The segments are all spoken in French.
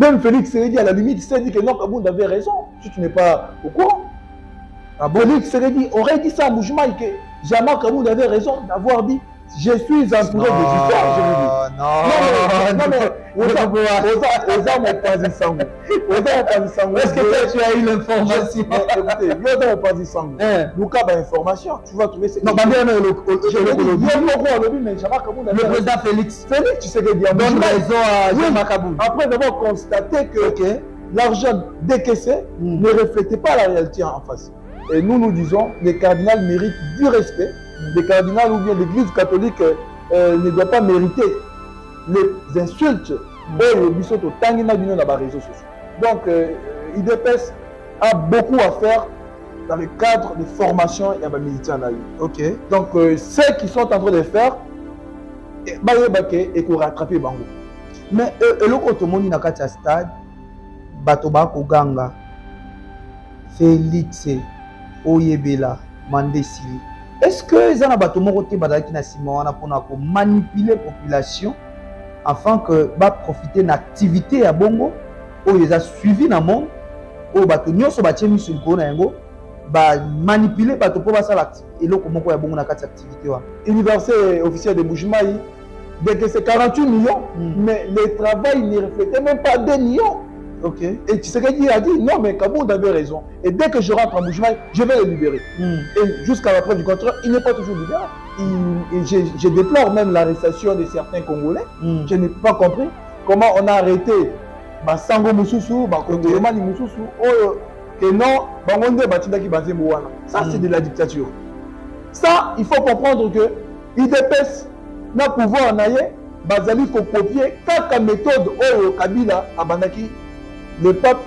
Même Félix Sérédi, à la limite, s'est dit que non, Kabound avait raison, si tu n'es pas au courant. Ah bon? Félix Sérédi aurait dit ça à Moujouma que jamais Kabound avait raison d'avoir dit je suis entouré de justice, je vous dis. Non, mais, est-ce que tu as eu l'information? Écoutez, le information, tu vas trouver. Non, le président Félix, tu sais que donne raison à Jean Kabound. Après avoir constaté que l'argent décaissé ne reflétait pas la réalité en face. Et nous disons, les cardinals méritent du respect. Les cardinals ou bien l'Église catholique ne doit pas mériter les insultes au bisoto tangina dans les réseaux sociaux. Donc, IDPS a beaucoup à faire dans le cadre de formation et de militants. Ok. Donc, ceux qui sont en train de faire, et pour rattraper Bango. Mais le Kotomoni na kati stade, Batoba Koganga, Félix Oyebela, Mandesili. Est-ce que les gens qui pour manipuler la population afin que va profiter de l'activité à Bongo ou ils ont suivi dans le monde ou manipuler bato pour ça eloko moko ya bongo na kati activité wa université officielle de Mbujimayi dès que c'est 48 millions mais le travail ne reflétait même pas 2 millions. Ok. Et tu sais qu'il a dit non mais Kabound avait raison. Et dès que je rentre en Mbujimayi, je vais le libérer. Et jusqu'à la preuve du contraire, il n'est pas toujours libéré. Je déplore même l'arrestation de certains Congolais. Je n'ai pas compris comment on a arrêté Sango Moussousou, Kongolomani Moussousou, que non, ça c'est de la dictature. Ça, il faut comprendre que IDPS n'a pouvoir naïe, Bazali faut copier quelques méthodes au Kabila à Bandaki. Le pape,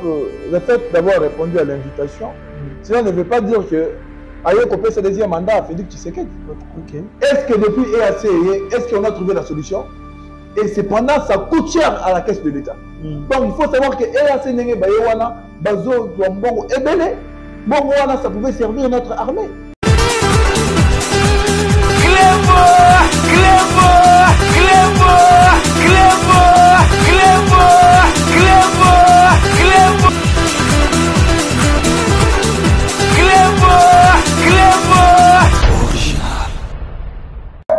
le fait d'avoir répondu à l'invitation, cela ne veut pas dire que Ayo copier ce deuxième mandat à Félix Tshisekedi. Est-ce que depuis EAC, est-ce qu'on a trouvé la solution? Et cependant, ça coûte cher à la caisse de l'État. Donc il faut savoir que EAC n'est pas Bayewana, Bazo, Douambongo, Ebele, Bongoana, ça pouvait servir notre armée.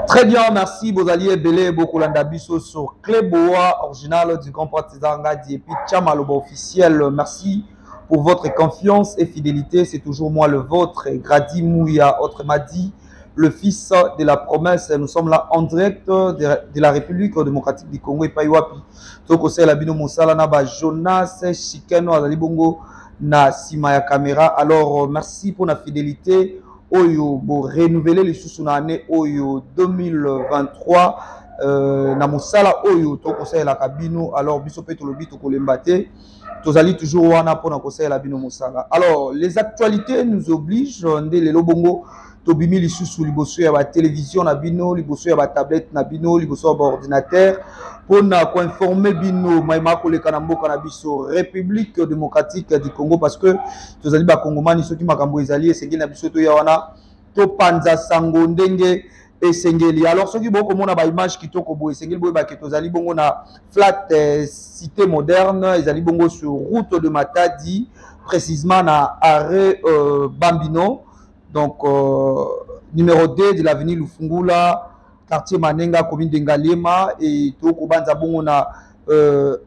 Très bien, merci. Vos alliés Belé Bokolanda Bisso sur Cléboa, original du grand partisan Ngadi et puis Tchamaloba officiel. Merci pour votre confiance et fidélité. C'est toujours moi le vôtre, Gradi Mouya, autrement dit, le fils de la promesse. Nous sommes là en direct de la République démocratique du Congo et Paiwapi. Toko c'est la bino Moussala Naba Jonas Chikeno Azalibongo na Simaya Caméra. Alors merci pour la fidélité. Oyo bo renouveler les sous na année Oyo 2023 na Moussala Oyo to conseil la cabino. Alors biso pe to lobi to kolembate to zali toujours wana pour na conseil la bino Moussala. Alors les actualités nous obligent ndé les lobongo to bimi les sous liboso ya ba télévision na bino liboso ya ba tablette na bino liboso ya ba ordinateur pour na ko informer bino maima ko le kanamboka na biso République démocratique du Congo parce que to zali ba kongomani soki makambo ezali esengeli na biso to ya wana to panza sango ndenge esengeli. Alors soki boko mona ba image kitoko bo esengeli bo ba ke to zali bongo na flat cité moderne ezali bongo sur route de Matadi précisément na arrêt Bambino. Donc, numéro 2 de l'avenue Lufungula, quartier Manenga, commune de Ngalema, et Toko Banzabon, on a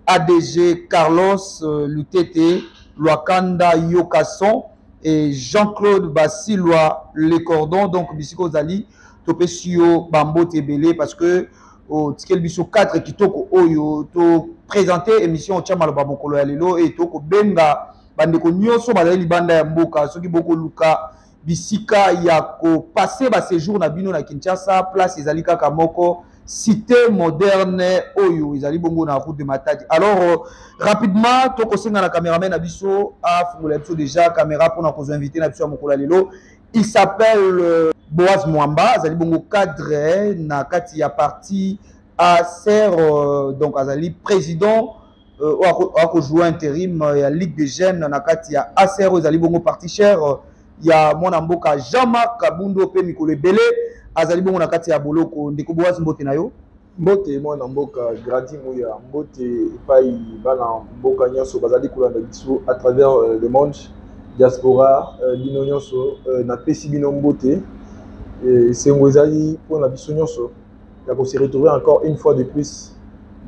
ADG Carlos Lutete, Luakanda Yokason, et Jean-Claude Bassilois Le Cordon, donc Bissiko Zali, Topesio Bambo Tebele, parce que au Tikel Bisso 4 qui toko Oyo, to présenter émission Tchamalo Babokolo Yalelo, et Toko Benga, Bandeko Nyoso, Badali Banda Yamboka, ceux qui Boko Luka. Bisika yako passer ba séjour na bino na Kinshasa place ezalika kamoko cité moderne oyo ezali bongo na route de Matadi. Alors rapidement toko senga na caméraman na biso a fungula biso déjà caméra pour na ko inviter na biso mokolo lelo. Il s'appelle Boaz Mwamba, ezali bongo cadre na kati ya parti à ser donc azali président ou jouer intérim ya Ligue des jeunes na kati ya ACR ezali bongo parti cher. Il y a mon amboka Jean-Marc Kabundo pe mikolo ebele azali bongo na kati ya boloko ndeko Boaz mbote na yo. Mbote moi na mboka grandi moya mbote pai bana mboka nyonso bazali kolanda biso à travers le monde diaspora bino nyonso na pesi bino mbote esengo ezali mpona biso nyonso ya ko se retrouver encore une fois de plus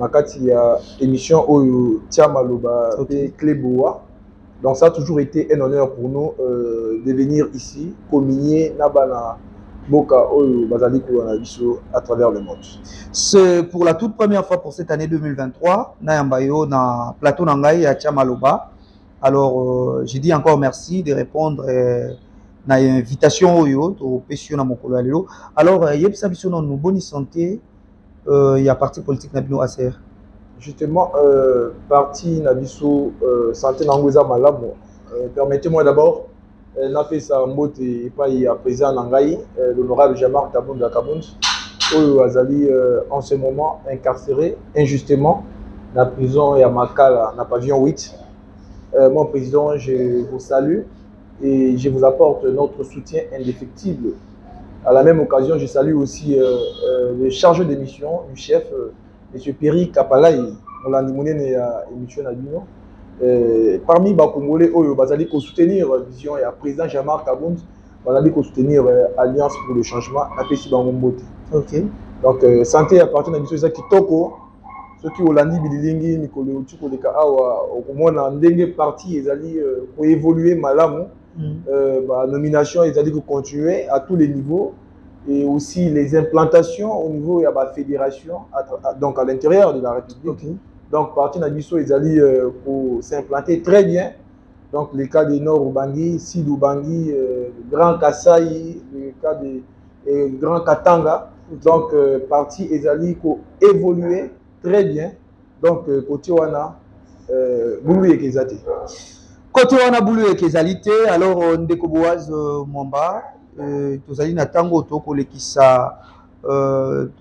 na kati ya émission oyo tia maloba pe Cléboa. Donc ça a toujours été un honneur pour nous de venir ici communier na bana Boka Oyo Bazali Biso à travers le monde. C'est pour la toute première fois pour cette année 2023, Nayambayo na plateau Nangaï à Tchamaloba. Alors j'ai dit encore merci de répondre na invitation Oyo au Pessio na Mokolo Alelo. Alors yebsa biso na nous bonne santé il y a parti politique na bino ACR. Justement parti na biso santé nangoza malamu. Permettez-moi d'abord n'a sa mbote pas y a président Nangaï, l'honorable Jean-Marc Kabunda Kabund, où Azali en ce moment incarcéré injustement dans la prison et à Makala, dans pavillon 8. Mon président, je vous salue et je vous apporte notre soutien indéfectible. À la même occasion, je salue aussi le chargé de mission du chef, M. Perry Kapalaï, on l'a animé à l'émission Nabino. Parmi les Congolais, ils ont soutenir la vision et le président Jean-Marc Kabund, ils ont soutenir l'Alliance pour le changement, Ok. Donc, santé appartient à Biso Zaki Toko, ceux qui ont l'andi bilingue, Nicolas Otuko de Kaawa, au moins en dengue parti, ils allaient pour évoluer malamu, nomination, ils allaient continuer à tous les niveaux, et aussi les implantations au niveau de la fédération, donc à l'intérieur de la République. Okay. Donc, parti Nabiso, ils allaient pour s'implanter très bien. Donc, les cas de Nord Ubangi, Sud Ubangi, Grand Kasaï, le cas de Grand Katanga. Donc, parti, ils allaient évoluer très bien. Donc, côté Wana, Boulou et Kezate. Côté Wana, Boulou et Kezalité, alors, Ndeko Boaz Mwamba, Tozali Natango, Toko Lekisa.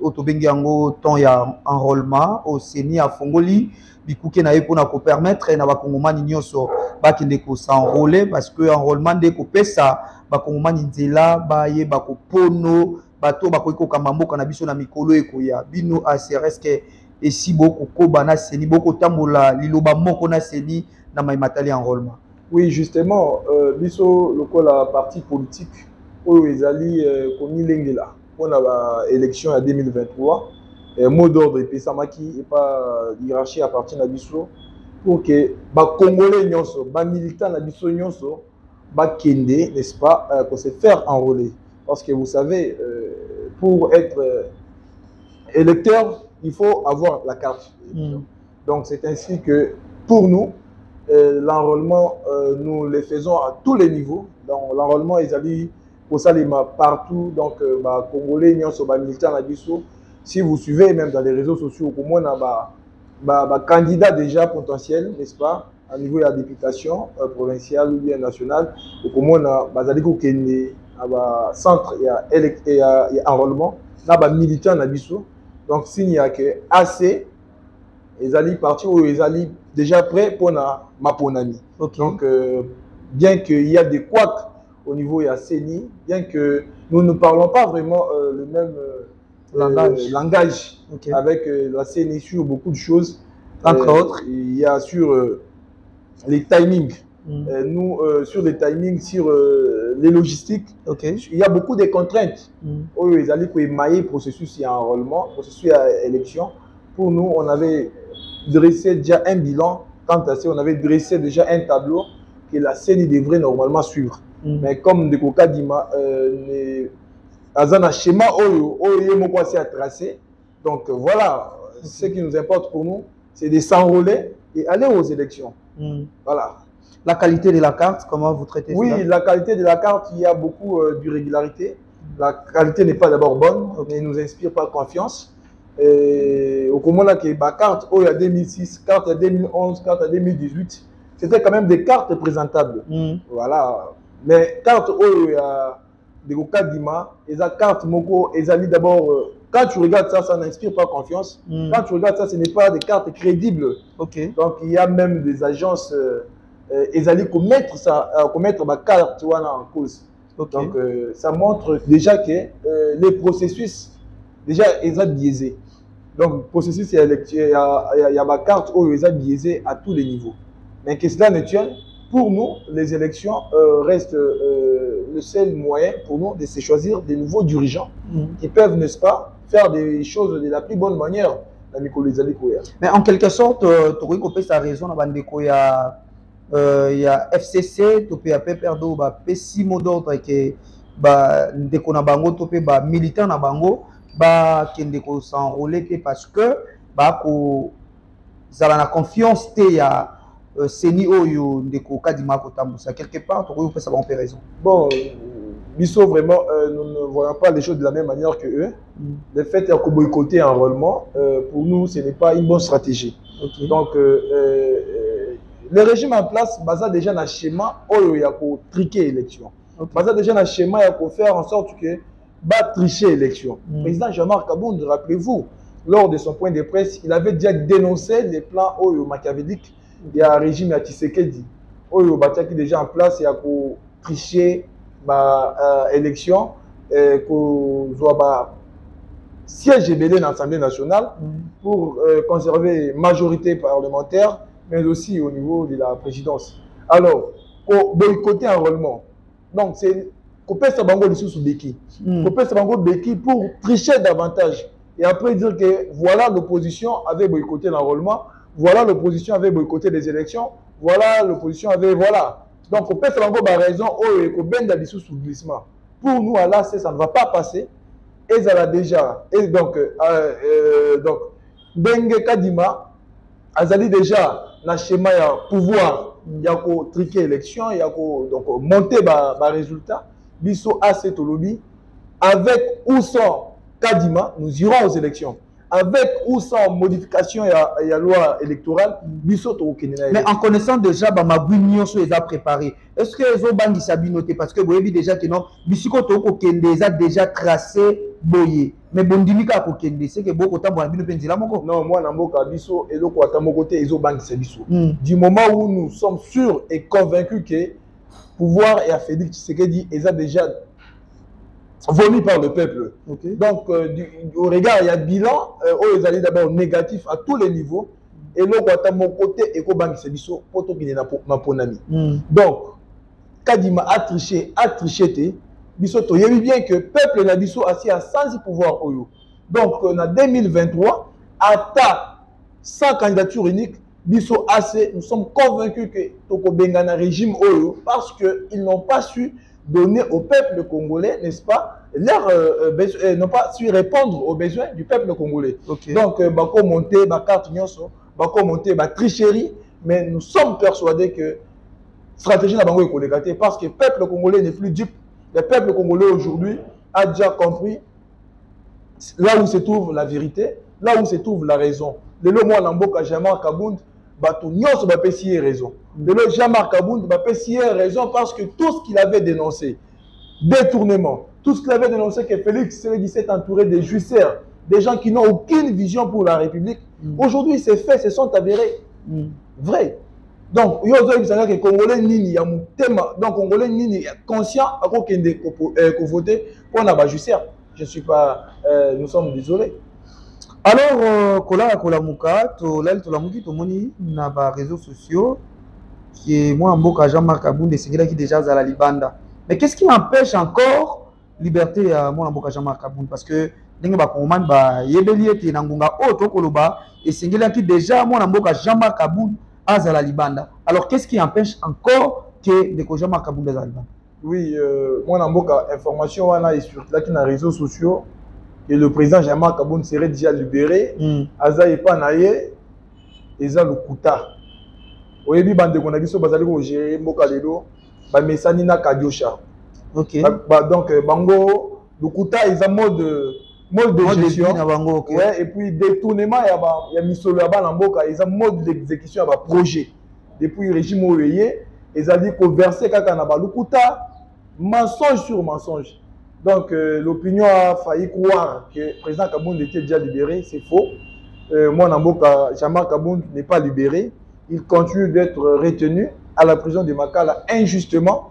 Otobengi yango temps ya enrôlement au CENI à Fongoli bikuke na yepo na ko permettre na bakongomani nyonso bakende ko s'enrôler parce que enrôlement de ko pesa bakongomani nzela ba ye bako pono bato bako ko kamamboka na biso na mikolo ekoya bino ACRS ke esi boko ko bana CENI boko tambola liloba moko na CENI na maimatali enrôlement. Oui, justement biso lokola parti politique oyo ezali komi lengela pour l'élection en 2023, mot d'ordre et Samaki et pas hiérarchie à partir de Bisso pour que les Congolais, les militants de Bisso, Kende, n'est-ce pas, pour se faire enrôler. Parce que vous savez, pour être électeur, il faut avoir la carte. Donc c'est ainsi que pour nous, l'enrôlement, nous le faisons à tous les niveaux. Donc l'enrôlement, ils allaient pour ça, partout, donc, Congolais, militants, si vous suivez même dans les réseaux sociaux, au moins, candidat déjà potentiel, n'est-ce pas, à niveau de la députation provinciale ou bien nationale, au moins, centre et enrôlement, militants, donc, s'il n'y a que assez, ils allaient partir ou ils allaient déjà prêts pour ma ponami. Okay. Donc, bien qu'il y a des couacs au niveau de la CENI, bien que nous ne parlons pas vraiment le même langage okay. Avec la CENI sur beaucoup de choses. Entre autres, il y a sur les timings. Nous, sur les timings, sur les logistiques, okay. Il y a beaucoup de contraintes. Ils allaient émailler le processus d'enrôlement, processus d'élection. Pour nous, on avait dressé déjà un bilan. Quant à ça, on avait dressé déjà un tableau que la CENI devrait normalement suivre. Mais comme de Koka Dima, un schéma à tracer. Donc voilà, ce qui nous importe pour nous, c'est de s'enrôler et aller aux élections. Voilà. La qualité de la carte, comment vous traitez ça? Oui, la qualité de la carte, il y a beaucoup d'irrégularité. La qualité n'est pas d'abord bonne, mais ne nous inspire pas confiance. Au moment que la carte, il y a 2006, carte il y a 2011, carte il y a 2018, c'était quand même des cartes présentables. Voilà. Mais carte il y a des cas d'ima, et la carte moko, d'abord, quand tu regardes ça, ça n'inspire pas confiance. Quand tu regardes ça, ce n'est pas des cartes crédibles. Okay. Donc il y a même des agences, ils allaient commettre ma carte en cause. Okay. Donc ça montre déjà que les processus, déjà, ils sont biaisés. Donc, processus électoral, il y a ma carte où ils ont biaisé à tous les niveaux. Mais que cela ne tienne, pour nous, les élections restent le seul moyen pour nous de se choisir des nouveaux dirigeants qui peuvent, n'est-ce pas, faire des choses de la plus bonne manière. Mais en quelque sorte, tu as sa raison, il y a FCC, tu peux perdre des d'autres qui sont militants na bango, qui s'enrôler parce que ça a confiance ya Seni Oyo ndeko Kadima Kotambusa. Quelque part, tu peux savoir raison. Bon, Bisso, vraiment, nous ne voyons pas les choses de la même manière que eux. Le fait de boycotter un enrôlement, pour nous, ce n'est pas une bonne stratégie. Okay. Donc, le régime en place, basa déjà dans le schéma, il y a pour triquer l'élection. Okay. Basa déjà dans le schéma, il y a pour faire en sorte que va tricher l'élection. Le président Jean-Marc Kabound, rappelez-vous, lors de son point de presse, il avait déjà dénoncé les plans machiavéliques. Il y a un régime à Tshisekedi. Il y a déjà en place, il y a pour tricher l'élection, siège ébélé dans l'Assemblée nationale pour conserver majorité parlementaire, mais aussi au niveau de la présidence. Alors, pour boycotter enrôlement, donc c'est couper ce bango sous Beki, couper ce bango Beki pour tricher davantage et après dire que voilà l'opposition avait boycotté l'enrôlement, voilà l'opposition avait boycotté les élections, voilà l'opposition avait voilà. Donc couper ce bango a raison, oh ben d'abissou sous glissement. Pour nous à là ça ne va pas passer. Et ça l'a déjà. Et donc Dengue Kadima, Azali déjà dans schéma il y a pouvoir, il y a triquer l'élection, il y a donc monter les résultats. Bisso a cet lobby avec ou sans Kadima, nous irons aux élections. Avec ou sans modification il y a loi électorale, Bisso au Kenya. Mais en connaissant déjà ma bunion sur les a préparé. Est-ce que les autres bandes sabi noté parce que vous avez déjà que non, Bisso au Kenya a déjà tracé boyé. Mais bondimika ko Kenya c'est que beaucoup temps bon bino pendila moko. Non, moi namboka Bisso et donc à mon côté ils ont banque c'est Bisso. Du moment où nous sommes sûrs et convaincus que pouvoir et à Félix Tshisekedi ils ont déjà vomi par le peuple. Okay. Donc, au regard, il y a bilan, ils allaient d'abord négatif à tous les niveaux. Et là, à mon côté, Ecobank Sebiso, pour tout qui n'est pas pour ami. Donc, Kadima a triché, Biso, il y a bien que le peuple n'a Biso assis à sans pouvoir. Donc, en 2023, à sans candidature unique, Biso assez, nous sommes convaincus que Toko Bengana régime Oyo parce qu'ils n'ont pas su donner au peuple congolais, n'est-ce pas, n'ont pas su répondre aux besoins du peuple congolais. Okay. Donc, bako monter, carte nyonso, bako monter, tricherie, mais nous sommes persuadés que stratégie n'a pas été parce que le peuple congolais n'est plus dupe. Le peuple congolais aujourd'hui a déjà compris là où se trouve la vérité, là où se trouve la raison. Le moi Lamboka Jean-Marc Kabound, bato nyonso ba pesier raison. Le Jean-Marc Kabound ba pesier raison parce que tout ce qu'il avait dénoncé, détournement, tout ce qu'il avait dénoncé que Félix s'est entouré des jouisseurs, des gens qui n'ont aucune vision pour la République. Aujourd'hui, ces faits se sont avérés vrais. Donc, il y a des Congolais nini ya mutema, donc Congolais nini conscient à quoi qu'il ait voté pour la jouisseur. Je ne suis pas, nous sommes désolés. Alors, Kola Kolamuka, Tolamuki, Tomoni, na ba réseaux sociaux, qui est moi en boka Jean-Marc Kabound et c'est qui déjà à la Libanda. Mais qu'est-ce qui empêche encore liberté à moi en boka Jean-Marc Kabound? Parce que ndenge ba commande ba yebeli ete na ngunga oto koloba et c'est qui déjà moi en boka Jean-Marc Kabound à la Libanda. Alors qu'est-ce qui empêche encore que de Jean-Marc Kabound à la Libanda? Oui, moi en boka information wana et sur là qui na réseaux sociaux. Et le président Jean-Marc Kabound serait déjà libéré. Aza et Panaye, Eza Lukuta. Oyebi bande qu'on a vu sur Bazali Roger, Mokalelo, Bamesanina Kadiosha. Ok. Donc, Bango, Lukuta, ils ont mode de gestion. Okay. Ouais, et puis détournement, il y a Misolo Lamboka, ils ont mode d'exécution, il y a projet. Depuis le régime Ouyé, ils ont dit qu'on versait Kakanaba. Lukuta, mensonge sur mensonge. Donc, l'opinion a failli croire que le président Kabound était déjà libéré. C'est faux. Moi, Namboka, Jean-Marc Kabound n'est pas libéré. Il continue d'être retenu à la prison de Makala injustement,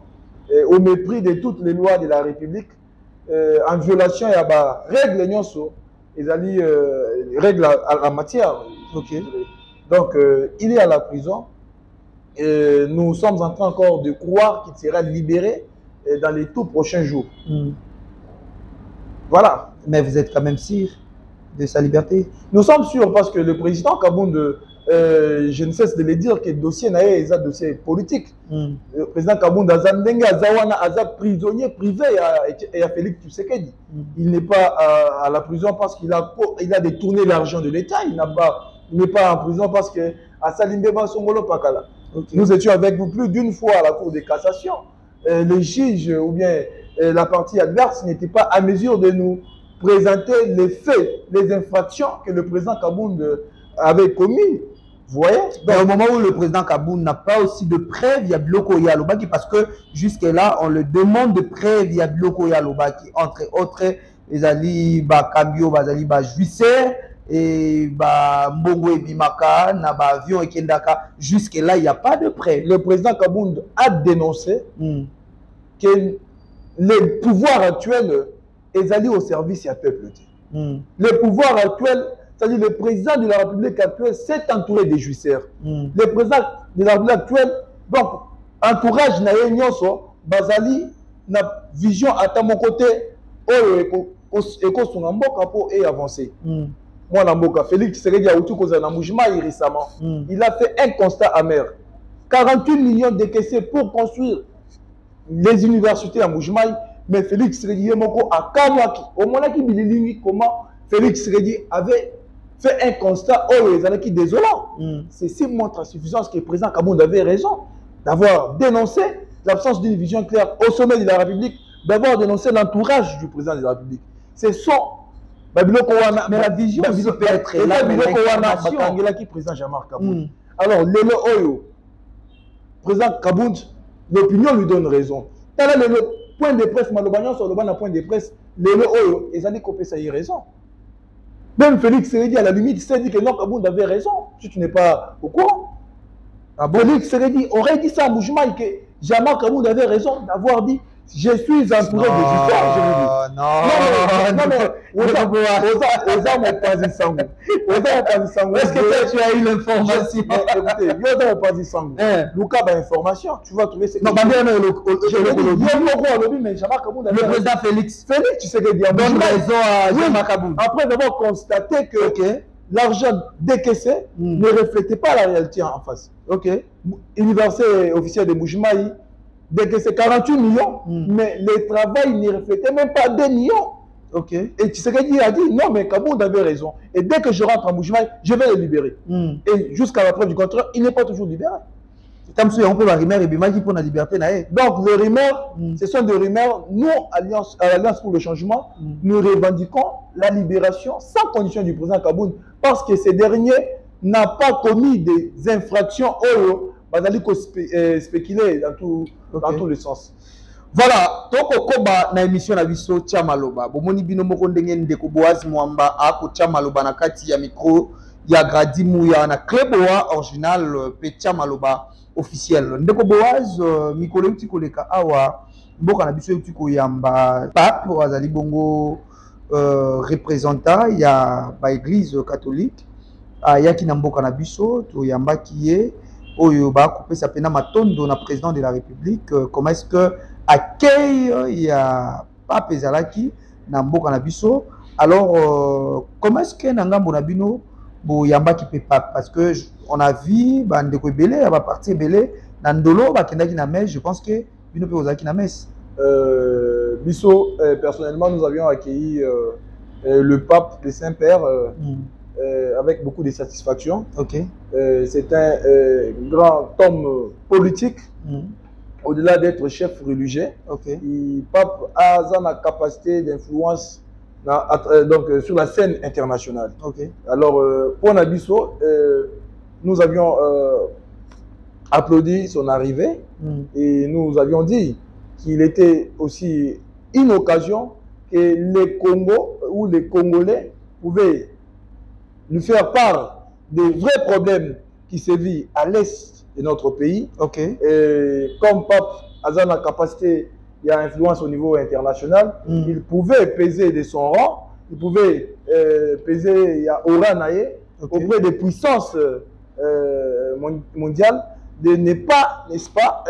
au mépris de toutes les lois de la République, en violation de la règle règle à la matière. Ok. Donc, il est à la prison. Nous sommes en train encore de croire qu'il sera libéré dans les tout prochains jours. Voilà. Mais vous êtes quand même sûr de sa liberté? Nous sommes sûrs parce que le président Kabound, je ne cesse de le dire que le dossier est un dossier politique. Le président Kabound a prisonnier privé à Félix Tshisekedi. Il n'est pas à la prison parce qu'il a détourné l'argent de l'État. Il n'est pas en prison parce que à Salimbeba Songolo Pakala. Okay. Nous étions avec vous plus d'une fois à la Cour de cassation. Le juge ou bien la partie adverse n'était pas à mesure de nous présenter les faits, les infractions que le président Kabound avait commis. Vous voyez? Donc, au moment où le président Kabound n'a pas aussi de preuves, il y a Biloko Yalobaki, parce que jusque-là, on le demande de preuves, il y a Biloko Yalobaki, entre autres, les Ali Kambio, Bazali Juisser, et Mbongo et Bimaka, Naba Avion et Kendaka. Jusque-là, il n'y a pas de preuves. Le président Kabound a dénoncé que les pouvoirs actuels est allé au service du peuple. Le pouvoir actuel, c'est-à-dire le président de la République actuelle, s'est entouré des jouisseurs. Le président de la République actuelle, donc, entourage Naye Nyonso, Bazali, na vision à mon côté, et avancer. Moi, Namboka, Félix Tshisekedi a outu koza na Mujimai récemment. Il a fait un constat amer. 48 millions décaissés pour construire les universités à Mujimai. Mais Félix Tshisekedi a Kamwaki. Au moment qui bilingue, comment Félix Tshisekedi avait fait un constat qui est désolant. Ceci montre à suffisance que le président Kabound avait raison d'avoir dénoncé l'absence d'une vision claire au sommet de la République, d'avoir dénoncé l'entourage du président de la République. C'est son. Mais la vision peut être là, mais l'information. Président Jean-Marc Kabound. Alors, Lelo Oyo, président Kabound, l'opinion lui donne raison. Le point de presse, Malobagnon sur le ban point de presse, Lelo Oyo, ils ont dit qu'on peut ça y raison. Même Félix Tshisekedi, à la limite, s'est dit que non, Kabound avait raison. Si tu n'es pas au courant. Félix Tshisekedi aurait dit ça à Mujimai que Jean-Marc Kabound avait raison d'avoir dit je suis entouré de justice. Non, mais est-ce que tu as eu l'information? Écoutez, Luka a information, tu vas trouver ce que le président Félix Tshisekedi donne raison à Jean-Marc Kabound. Après avoir constaté que l'argent décaissé ne reflétait pas la réalité en face. Université officielle de Mujimai, décaissé 48 millions, mais le travail ne reflétait même pas 2 millions. Et Tshisekedi a dit non, mais Kabound avait raison. Et dès que je rentre en Mujimai, je vais le libérer. Et jusqu'à la preuve du contraire, il n'est pas toujours libéré. On peut la rumeur et Bimaki pour la liberté. Donc, les rumeurs, ce sont des rumeurs. Nous, à l'Alliance pour le changement, nous revendiquons la libération sans condition du président Kabound parce que ce dernier n'a pas commis des infractions spéculer dans tous les sens. Voilà, toko koba na émission na biso tia maloba. Bomoni bino moko ndenge ndeko Boaz Mwamba ako tia maloba na kati ya micro ya Gradi Mouya na Kleboa original pe tia maloba officiel. Ndeko Boaz mikolo uti koleka awa mboka na biso uti koyamba pape azali bongo représentant ya ba église catholique yaki na mboka na biso to yamba kiye oyo ba kopesa pena matondo na président de la République. Comment est-ce que accueil ya pape ezalaki na mboka na biso? Alors comment est-ce que na ngambo na bino bo yamba ki pe pape, parce que on a vu bande ko belé ba parti belé na ndolo ba kendaki na messe. Je pense que bino pe ozaki na messe. Biso personnellement nous avions accueilli le pape, le Saint-Père avec beaucoup de satisfaction. C'est un grand homme politique, au-delà d'être chef religieux. Le pape a la capacité d'influence sur la scène internationale. Alors, pour Nabiso, nous avions applaudi son arrivée et nous avions dit qu'il était aussi une occasion que les Congos ou les Congolais pouvaient nous faire part des vrais problèmes qui se vivent à l'est de notre pays. Et comme pape a la capacité, il y a influence au niveau international, il pouvait peser de son rang il pouvait peser, il y a aura naïe, auprès des puissances mondiales, de ne pas, n'est-ce pas,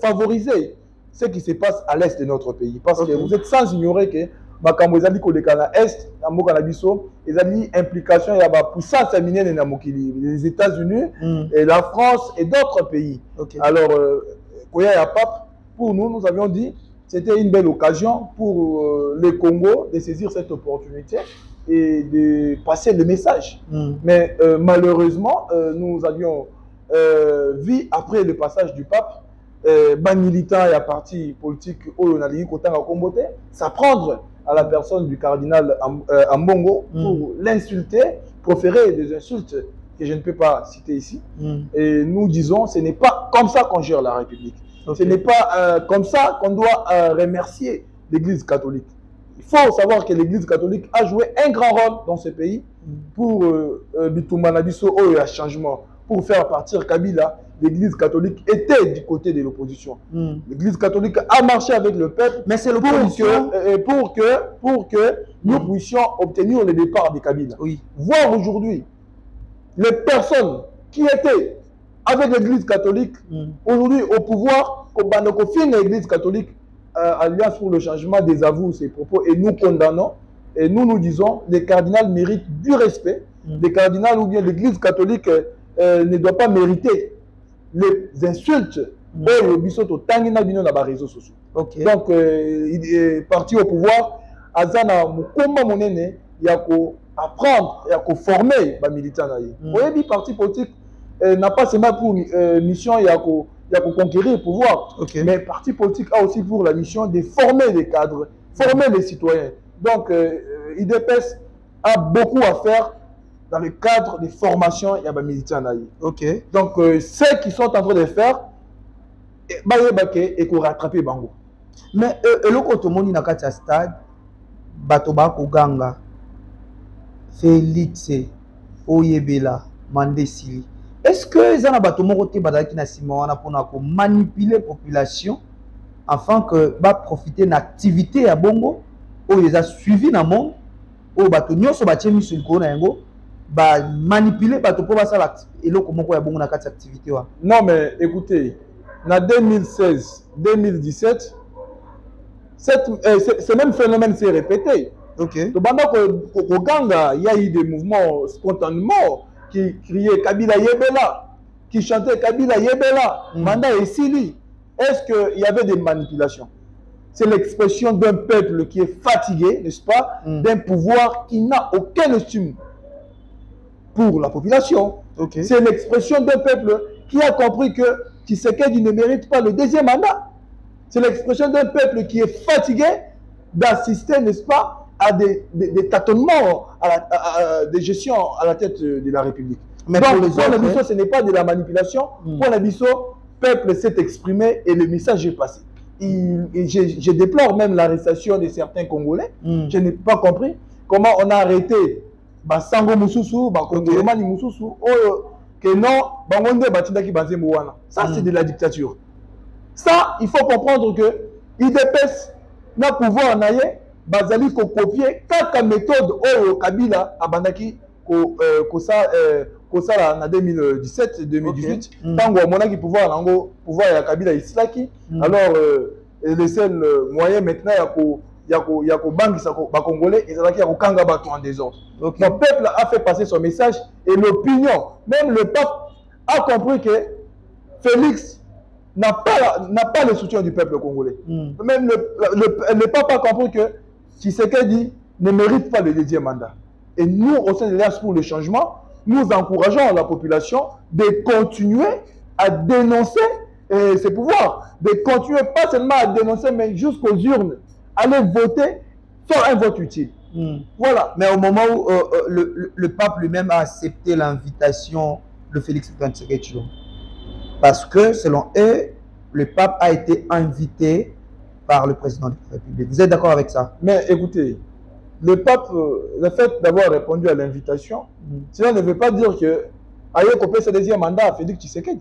favoriser ce qui se passe à l'est de notre pays. Parce que vous êtes sans ignorer que makambo ezali koleka na est na mboka na biso ezali implication ya ba puissance minene na mokili, les États-Unis et la France et d'autres pays. Alors koya ya pape, pour nous, nous avions dit c'était une belle occasion pour le Congo de saisir cette opportunité et de passer le message. Mais malheureusement, nous avions vu après le passage du pape, ban militant et à parti politique s'apprendre à la personne du cardinal Ambongo pour l'insulter, proférer des insultes que je ne peux pas citer ici. Et nous disons, ce n'est pas comme ça qu'on gère la République. Ce n'est pas comme ça qu'on doit remercier l'Église catholique. Il faut savoir que l'Église catholique a joué un grand rôle dans ce pays pour Bitumba Nabiso et un changement. Pour faire partir Kabila, l'Église catholique était du côté de l'opposition. L'Église catholique a marché avec le peuple, mais c'est l'opposition pour que nous puissions obtenir le départ de Kabila. Voir aujourd'hui les personnes qui étaient avec l'Église catholique, aujourd'hui au pouvoir, l'Église catholique, Alliance pour le changement, désavoue ses propos et nous condamnons. Et nous disons, les cardinals méritent du respect. Les cardinals ou bien l'Église catholique ne doit pas mériter les insultes au réseaux sociaux. Donc, il est parti au pouvoir, Azana Mukomba Monene, il y a qu'à apprendre, il y a qu'à former les militants. Le parti politique n'a pas seulement pour mission, il y a qu'à conquérir le pouvoir, mais le parti politique a aussi pour la mission de former les cadres, former les citoyens. Donc, IDPS a beaucoup à faire dans le cadre des formations il y a des militants. Donc, ceux qui sont en train de faire, et qu'on rattrape Bango. Mais le côté moni na kati stade, Batoba Koganga, Félix, Oyebela, Mandesili. Est-ce que les gens bateau moko te badaki na Simona pour manipuler la population afin que ba profiter d'une activité à Bongo où ils ont suivi dans le monde où bateau nyonso batie mis sur le corps yango ba manipuler bateau pour ça et le comment ya Bongo na kati activité wa. Non mais écoutez, en 2016, 2017 ce même phénomène s'est répété. Pendant qu'au Ganga, il y a eu des mouvements spontanément qui criaient Kabila Yebela, qui chantaient Kabila Yebela, Manda et Sili. Est-ce qu'il y avait des manipulations? C'est l'expression d'un peuple qui est fatigué, n'est-ce pas, d'un pouvoir qui n'a aucun estime pour la population. C'est l'expression d'un peuple qui a compris que Tshisekedi ne mérite pas le deuxième mandat. C'est l'expression d'un peuple qui est fatigué d'assister, n'est-ce pas, à des tâtonnements, des gestions à la tête de la République. Mais donc, pour les autres, ce n'est pas de la manipulation. Pour l'Abisso, le peuple s'est exprimé et le message est passé. Je déplore même l'arrestation de certains Congolais. Je n'ai pas compris comment on a arrêté Sango Moussoussou, Kongolomani Moussoussou, que non, Bangonde Batindaki Bazemouana. Ça, c'est de la dictature. Ça, il faut comprendre que IDPS n'a pouvoir naïe. Bazali ko copier quelques méthodes au Kabila abandaki kosa en 2017 2018 tango monaki pouvoir ya Kabila isilaki alors le seul moyen maintenant ya ko bangisa ba congolais ezalaki ya ko kanga bato en désordre. Le peuple a fait passer son message et l'opinion, même le pape a compris que Félix n'a pas le soutien du peuple congolais. Même le pape a compris que Tshisekedi ne mérite pas le deuxième mandat. Et nous, au sein de l'Alliance pour le changement, nous encourageons la population de continuer à dénoncer ses pouvoirs, de continuer pas seulement à dénoncer, mais jusqu'aux urnes, aller voter, faire un vote utile. Voilà. Mais au moment où le pape lui-même a accepté l'invitation de Félix Tshisekedi, parce que selon eux, le pape a été invité par le président de la République. Vous êtes d'accord avec ça? Mais écoutez, le pape, le fait d'avoir répondu à l'invitation, cela ne veut pas dire que Ayo Kopé ce deuxième mandat à Félix Tshisekedi.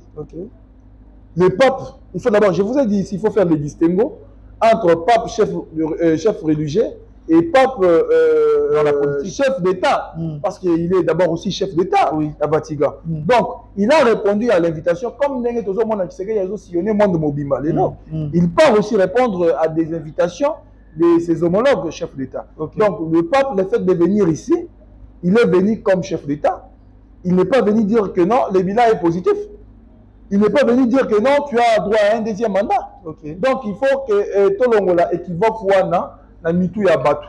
Le pape, il faut d'abord, je vous ai dit ici, il faut faire le distinguo entre pape chef religieux et Pape dans la politique, chef d'État, parce qu'il est d'abord aussi chef d'État à Vatican. Donc, il a répondu à l'invitation, comme il part aussi répondre à des invitations de ses homologues chefs d'État. Donc, le pape, le fait de venir ici, il est venu comme chef d'État. Il n'est pas venu dire que non, le bilan est positif. Il n'est pas venu dire que non, tu as droit à un deuxième mandat. Donc, il faut que tout le monde équivoque na mitou ya batu.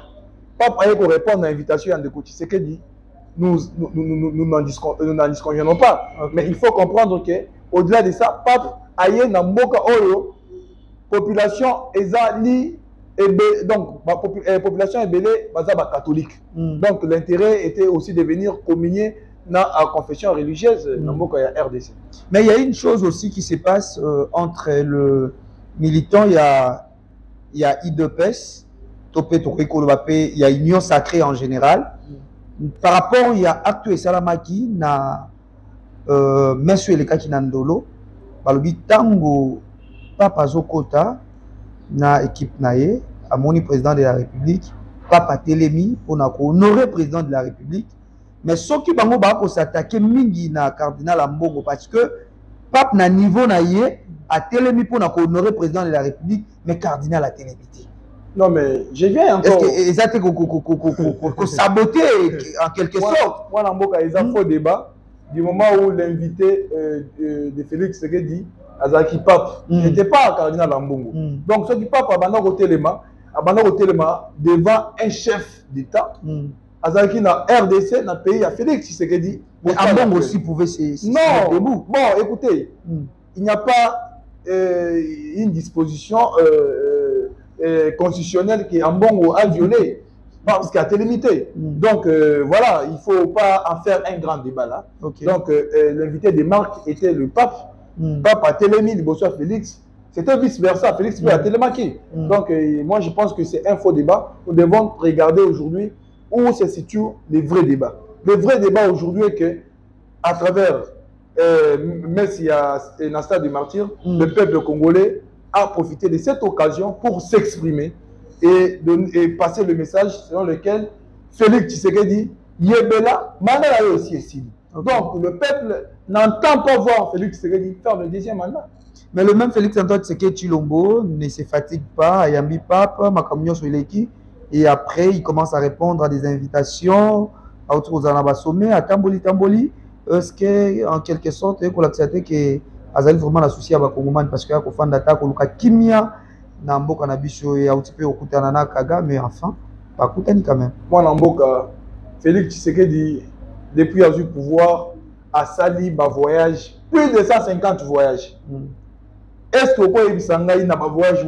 Pape a répondre à l'invitation de Kouti. C'est que dit, nous n'en disconvenons pas. Mais il faut comprendre que au-delà de ça, Pape a eu na mboka oyo population ezali donc population ebele bazaba catholique. Donc l'intérêt était aussi de venir communier dans la confession religieuse na mboka ya RDC. Mais il y a une chose aussi qui se passe entre le militant, il y a IDPS, il y a Union Sacrée en général. Par rapport, il y a Actu et Salamaki, na Monsieur Eleka Kinandolo, balobi tango Papa Zokota, na équipe nae, à mon président de la République, Papa Telemi, pour honorer président de la République. Mais ce qui va s'attaquer mingi na cardinal Ambongo, parce que Pape na niveau naie, a Telemi pour honorer président de la République, mais cardinal a Telemi. Non, mais je viens encore. Est-ce que saboter en quelque sorte? Moi, il y a un faux débat du moment où l'invité de Félix Tshisekedi, Azaki Pape, n'était pas cardinal Ambongo. Donc, ce qui Pape a abandonné au téléma devant un chef d'État. Azaki na RDC, na pays à Félix Tshisekedi. Mais Ambongo aussi pouvait se non, bon, écoutez, il n'y a pas une disposition constitutionnelle qui Ambongo a violé parce qu'il a été limité. Donc voilà, il ne faut pas en faire un grand débat là. Donc l'invité de Marc était le pape. Pape a télémis le Bossois Félix. C'était vice-versa. Félix a télémaqué. Donc moi je pense que c'est un faux débat. Nous devons regarder aujourd'hui où se situe le vrai débat. Le vrai débat aujourd'hui est que à travers Messia et Nasta du Martyr, le peuple congolais a profité de cette occasion pour s'exprimer et passer le message selon lequel Félix Tshisekedi Yebela Mandela aussi ici. Donc le peuple n'entend pas voir Félix Tshisekedi faire le deuxième mandat. Mais le même Félix Antoine Tshisekedi Tshilombo ne se fatigue pas, Ayambi Pape, Makamio Soileki, et après il commence à répondre à des invitations à autour de sommet, à Tamboli. Est-ce qu'en quelque sorte, il faut l'accepter que Azali vraiment associé à Bakongomani parce qu'il y a un fan d'attaque, il y a Kimia, Namboka Nabiso et un petit peu Okutanana Kaga, mais enfin, pas Koutani quand même. Moi, Namboka, Félix Tshisekedi, depuis qu'il a eu pouvoir, a sali un voyage, plus de 150 voyages. Est-ce que vous pouvez dire un voyage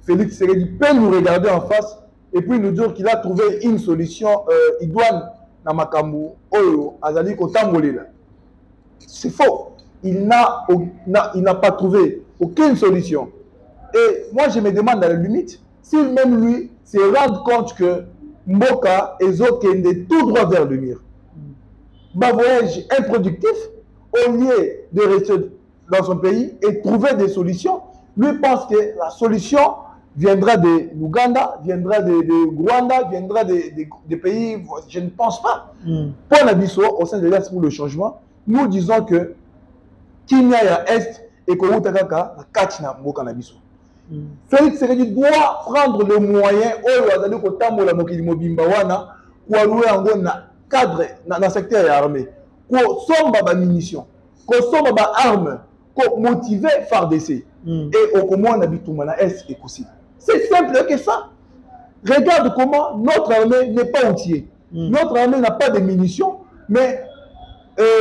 Félix Tshisekedi peut nous regarder en face et puis nous dire qu'il a trouvé une solution idoine dans Makambu, Oyo, Azali Kotambolela. C'est faux. Il n'a pas trouvé aucune solution. Et moi, je me demande à la limite, s'il même lui se rend compte que Mboka et Zokende tout droit vers le mur. Un voyage improductif, au lieu de rester dans son pays et trouver des solutions, lui pense que la solution viendra de l'Ouganda, viendra de Rwanda, viendra des pays, je ne pense pas. Pour l'Abisso, au sein de l'Alliance pour le changement, nous disons que Kenya Est et Kououtakaka, la Kachina Mboka Nabiso. Félix Tshisekedi doit prendre le moyen, pour allouer un cadre dans le secteur armé, pour sommer des munitions, pour sommer des armes, pour motiver FARDC. Et au comment on habite Est et Koussi. C'est simple que ça. Regarde comment notre armée n'est pas outillée. Notre armée n'a pas de munitions, mais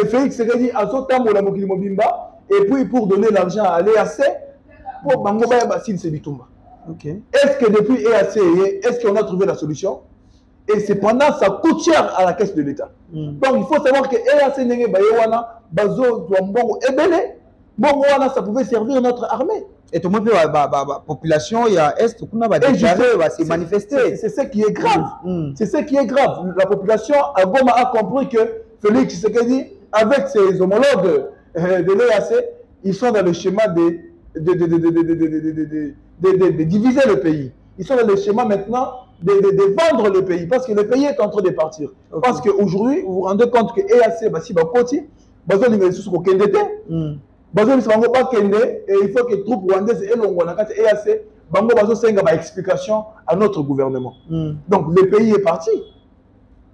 Félix Tshisekedi a sauté la Mokili Mobimba et puis pour donner l'argent à l'EAC pour Bangoba Basile Sebitumba. Est-ce que depuis EAC, est-ce qu'on a trouvé la solution? Et cependant, ça coûte cher à la caisse de l'État. Donc il faut savoir que EAC Nenge Bayewana, Bazo, Douambongo, Ebele, Bongoana, ça pouvait servir notre armée. Et tout le monde, la population, il y a Est, on va se manifester. C'est ce qui est grave. C'est ce qui est grave. La population à Goma a compris que Félix Tshisekedi, avec ses homologues de l'EAC, ils sont dans le schéma de diviser le pays. Ils sont dans le schéma maintenant de vendre le pays, parce que le pays est en train de partir. Okay. Parce qu'aujourd'hui, vous vous rendez compte que EAC, bah, si bah, côté, bah, il y a des choses qui ont été et il faut que les troupes rwandaises et les EAC bah, explication à notre gouvernement. Donc le pays est parti.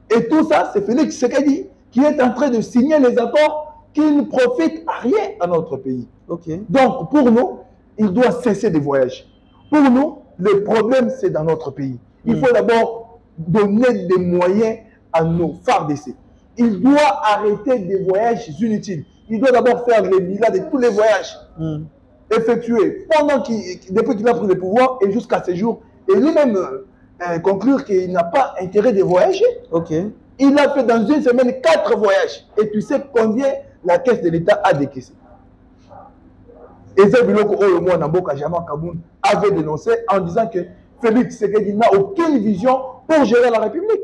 Et tout ça, c'est Félix Tshisekedi qui est en train de signer les accords qui ne profitent à rien à notre pays. Okay. Donc pour nous, il doit cesser de voyager. Pour nous, le problème c'est dans notre pays. Il faut d'abord donner des moyens à nos FARDC. Il doit arrêter des voyages inutiles. Il doit d'abord faire les bilan de tous les voyages effectués depuis qu'il a pris le pouvoir et jusqu'à ce jour. Et lui-même conclure qu'il n'a pas intérêt de voyager. Okay. Il a fait dans une semaine 4 voyages. Et tu sais combien la caisse de l'État a décaissé. Et c'est Biloko Oyomo Namboka Jama Kaboun avait dénoncé en disant que Félix Tshisekedi n'a aucune vision pour gérer la République.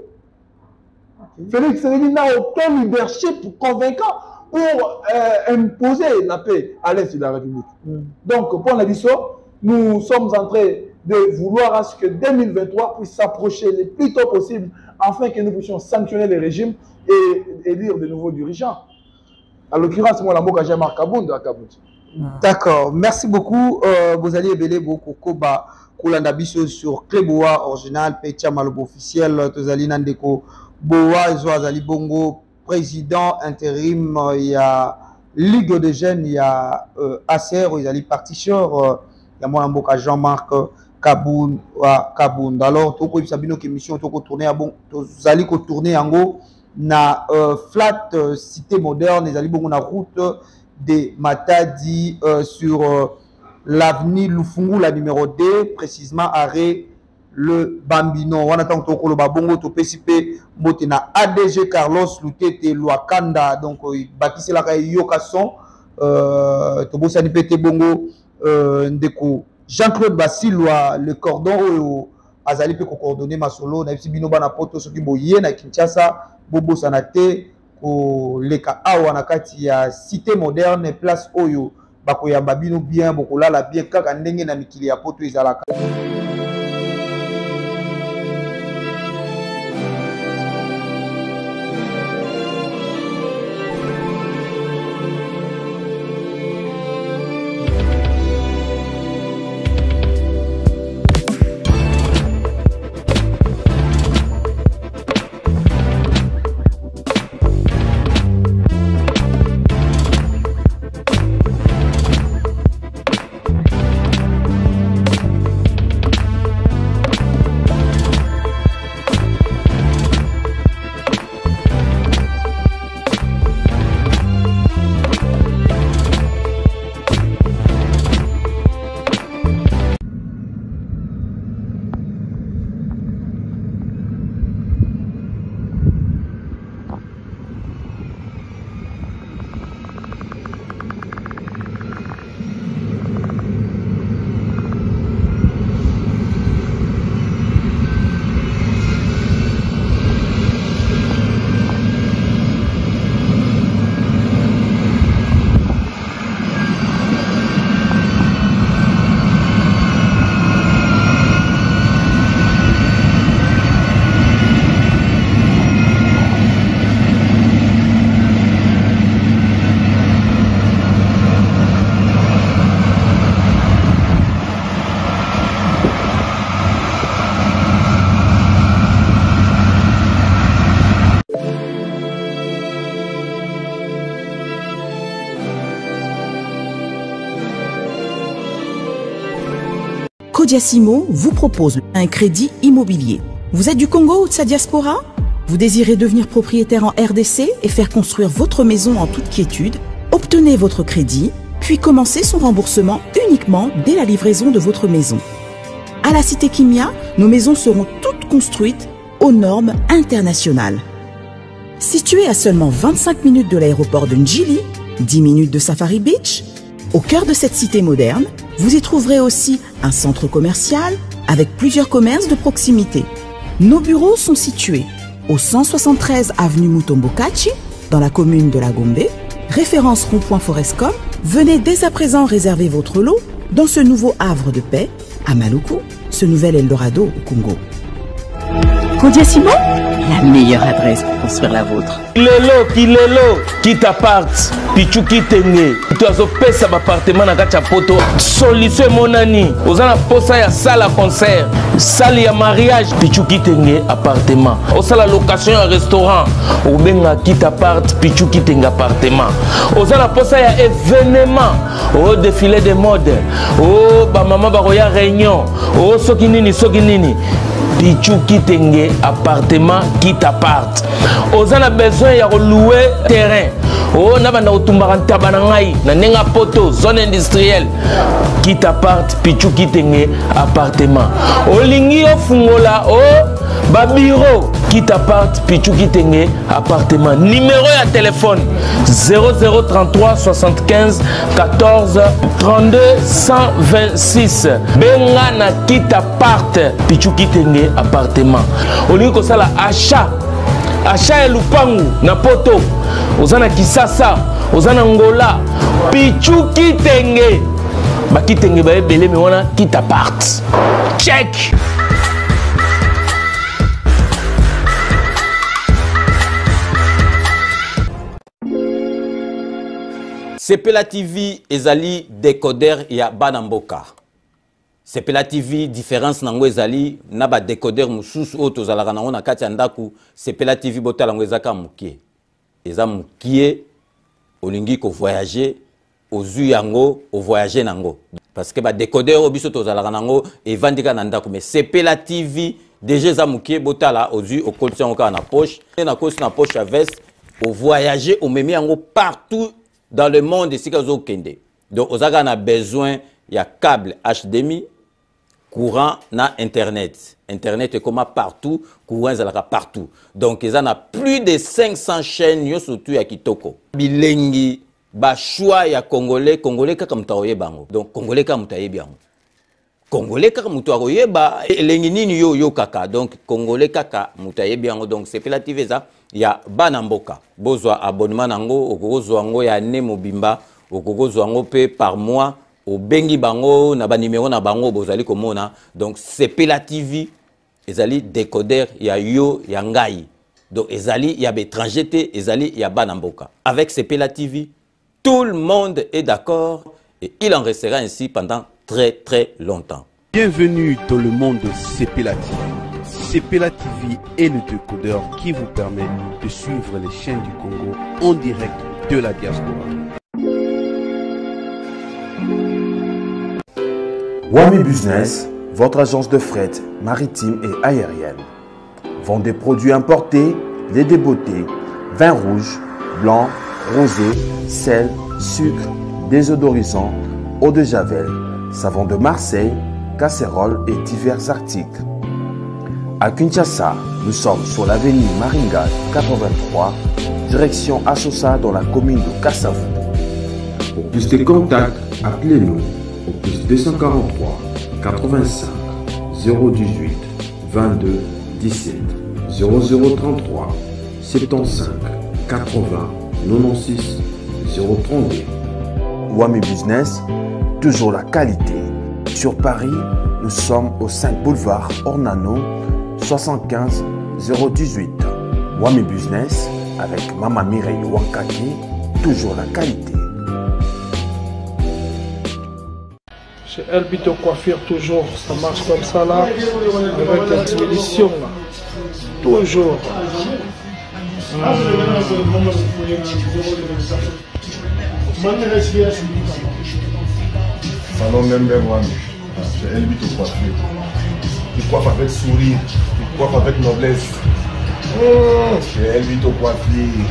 Okay. Félix Tshisekedi n'a aucun leadership convaincant pour imposer la paix à l'est de la République. Donc, pour l'Abisso, nous sommes en train de vouloir à ce que 2023 puisse s'approcher le plus tôt possible afin que nous puissions sanctionner les régimes et élire de nouveaux dirigeants. À l'occurrence, moi, la Moka Jamar Kabound à Kabound. D'accord, merci beaucoup. Vous allez éveiller beaucoup Koba Kolanda Biso sur Cléboa original, Petia Malobo officiel, Tozali Nandeko Boa, Zoazali Bongo, président intérim, il y a Ligue des jeunes, il y a ACR, il y a les partitions, il y a mon Mboka Jean-Marc Kaboun. Alors, tout le monde qui mission, tout tourner à bon, vous allez tourner en gros na flat cité moderne, ils allaient bon na route de Matadi sur l'avenue Lufungu, la numéro 2, précisément arrêt le Bambino. On attend que le Babongo to PCP Motena ADG Carlos Lutete Luakanda. Donc, bâtisse la Yoka son. Tobo Sanipete Bongo Ndeko Jean-Claude Basilwa, le cordon Azali peut coordonner ma solo. Na Bino Banapoto, ce qui boye na Kinshasa, Bobo Sanate. Leka awa na kati ya cité moderne place oyo bakoyamba bino bien bokolala bien kaka ndenge na mikili ya poto ezalaka. Codiasimo vous propose un crédit immobilier. Vous êtes du Congo ou de sa diaspora? Vous désirez devenir propriétaire en RDC et faire construire votre maison en toute quiétude? Obtenez votre crédit, puis commencez son remboursement uniquement dès la livraison de votre maison. À la Cité Kimia, nos maisons seront toutes construites aux normes internationales. Située à seulement 25 minutes de l'aéroport de Njili, 10 minutes de Safari Beach, au cœur de cette cité moderne, vous y trouverez aussi un centre commercial avec plusieurs commerces de proximité. Nos bureaux sont situés au 173 avenue Mutombokachi, dans la commune de la Gombe, référence rond-point Forescom. Venez dès à présent réserver votre lot dans ce nouveau havre de paix à Maluku, ce nouvel Eldorado au Congo. Codiasimo, la meilleure adresse pour construire la vôtre. Kilelo, qui t'apparte, pichu qui t'engue. Tu as opé appartement na kacha poto. Solution monani. Ozana posa ya salle à concert, salle ya mariage, pichu qui t'engue appartement. Osala location ya restaurant, obenga qui t'apparte, pichu qui t'engue appartement. Ozana posa ya événement, au défilé de mode, oh ba maman ba roya réunion, oh soki nini. Pichu Kitenge appartement qui t'apparte. Oza na besoin ya louer terrain. Oh na bana otumbaka tabana ngai na nenga poto zone industrielle qui t'apparte Pichu Kitenge appartement. Olingi ofungola oh ba bureau qui t'apparte Pichu Kitenge appartement. Numéro ya téléphone 0033 75 14 32 126. Benga na qui t'apparte Pichu Kitenge appartement. Olingi ko sala achat et lupangu na poto. Ozana Kisasa, ozana Ngola, Pichu Kitenge. Ba Kitenge ba ebele me wana qui t'apparte. Check. Sepela TV ezali décodeur ya Banamboka. Sepela TV différence nango ezali na ba décodeur mususu o tozalaka nango na kati ya ndaku. Sepela TV botala ngo ezaka mukie. Eza mukie olingi ko voyager ozu yango o voyager nango. Parce que ba décodeur o biso tozalaka nango evandika na ndaku mais Sepela TV déjà eza mukie botala ozu o koltia ngo na poche na kosi na poche à veste o voyager o memi yango partout dans le monde ici kazo kende. Donc ozaka na besoin ya câble HDMI courant na internet. Internet est comme partout, courant zalaka partout. Donc ils en a plus de 500 chaînes yo surtout ya kitoko. Bilengi ba choix ya congolais kaka mutaoye bango. Donc congolais ka mutaye biango. Congolais kaka mutaoye ba elengi nini yo kaka. Donc congolais kaka mutaye biango. Donc c'est Sepela TV za ya Banamboka. Bozwa abonnement nango okozwa ngo ya ne mobimba okozwa ngo pe par mois. Au bengi bango na ba numéro na bango bozali komona. Donc Sepela TV ezali décodeur ya yo ya ngai. Donc ezali ya étranger te ezali ya Banamboka. Avec Sepela TV tout le monde est d'accord et il en restera ainsi pendant très longtemps. Bienvenue dans le monde de Sepela TV. Sepela TV est le décodeur qui vous permet de suivre les chaînes du Congo en direct de la diaspora. Wami Business, votre agence de fret maritime et aérienne. Vend des produits importés, lait de beauté, vin rouge, blanc, rosé, sel, sucre, désodorisant, eau de javel, savon de Marseille, casseroles et divers articles. À Kinshasa, nous sommes sur l'avenue Maringa 83, direction Assosa dans la commune de Kassavu. Pour plus de contacts, appelez-nous au plus 243 85 018 22 17 0033 75 80 96 032. Wami Business, toujours la qualité. Sur Paris, nous sommes au 5 boulevard Ornano 75 018. Wami Business avec Mama Mireille Wankaki, toujours la qualité. Chez Elbito Coiffure, toujours, ça marche comme ça là, avec la expédition là. Toujours. Salon Member One, chez Elbito Coiffure. Il coiffe avec sourire, il coiffe avec noblesse. Chez Elbito Coiffure.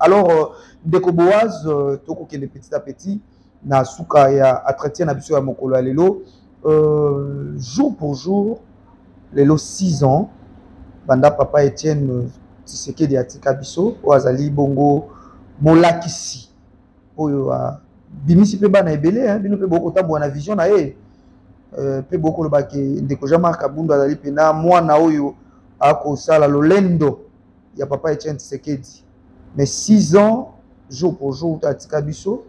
Alors, Ndeko Boaz, toko kende petit à petit, na suka ya atratien na biso ya mokolo lelo, jour pour jour, lelo 6 ans, banda papa Etienne Tshisekedi atika biso, oazali bongo molakisi, oyo bimisi pe bana ebele, bino pe boko tambo na vision na ye, pe boko lo bake Ndeko Jean-Marc Kabund azali pena mwana oyo ako sala lolendo ya papa Etienne Tshisekedi. Mais 6 ans, jour pour jour, atika biso,